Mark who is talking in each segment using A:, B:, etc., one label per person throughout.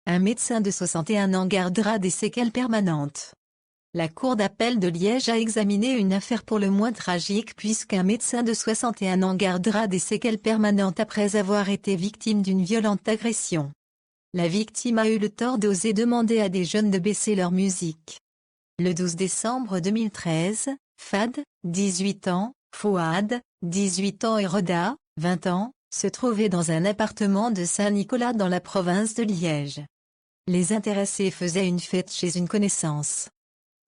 A: Un médecin de 61 ans gardera des séquelles permanentes. La Cour d'appel de Liège a examiné une affaire pour le moins tragique puisqu'un médecin de 61 ans gardera des séquelles permanentes après avoir été victime d'une violente agression. La victime a eu le tort d'oser demander à des jeunes de baisser leur musique. Le 12 décembre 2013, Fad, 18 ans, Fouad, 18 ans et Reda, 20 ans, se trouvaient dans un appartement de Saint-Nicolas dans la province de Liège. Les intéressés faisaient une fête chez une connaissance.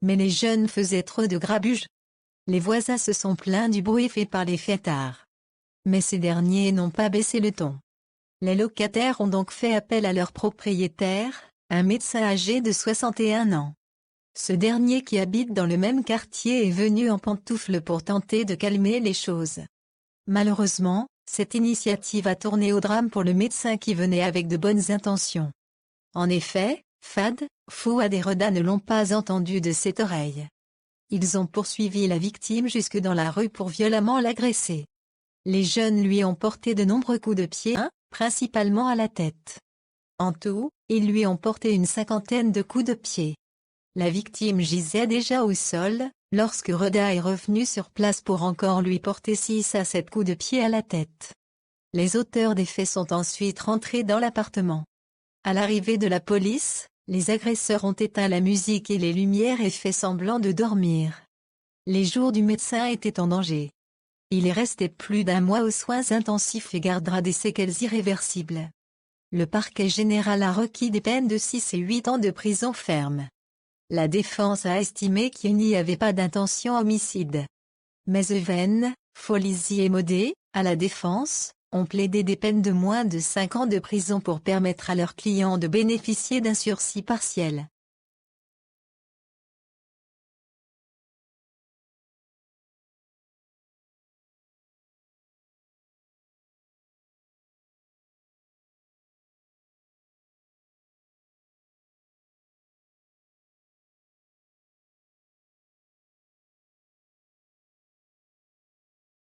A: Mais les jeunes faisaient trop de grabuge. Les voisins se sont plaints du bruit fait par les fêtards. Mais ces derniers n'ont pas baissé le ton. Les locataires ont donc fait appel à leur propriétaire, un médecin âgé de 61 ans. Ce dernier qui habite dans le même quartier est venu en pantoufles pour tenter de calmer les choses. Malheureusement, cette initiative a tourné au drame pour le médecin qui venait avec de bonnes intentions. En effet, Fad, Fouad et Reda ne l'ont pas entendu de cette oreille. Ils ont poursuivi la victime jusque dans la rue pour violemment l'agresser. Les jeunes lui ont porté de nombreux coups de pied, principalement à la tête. En tout, ils lui ont porté une 50aine de coups de pied. La victime gisait déjà au sol, lorsque Reda est revenu sur place pour encore lui porter 6 à 7 coups de pied à la tête. Les auteurs des faits sont ensuite rentrés dans l'appartement. À l'arrivée de la police, les agresseurs ont éteint la musique et les lumières et fait semblant de dormir. Les jours du médecin étaient en danger. Il est resté plus d'1 mois aux soins intensifs et gardera des séquelles irréversibles. Le parquet général a requis des peines de 6 et 8 ans de prison ferme. La défense a estimé qu'il n'y avait pas d'intention homicide. Mais Even, Folizy et Modé, à la défense, ont plaidé des peines de moins de 5 ans de prison pour permettre à leurs clients de bénéficier d'un sursis partiel.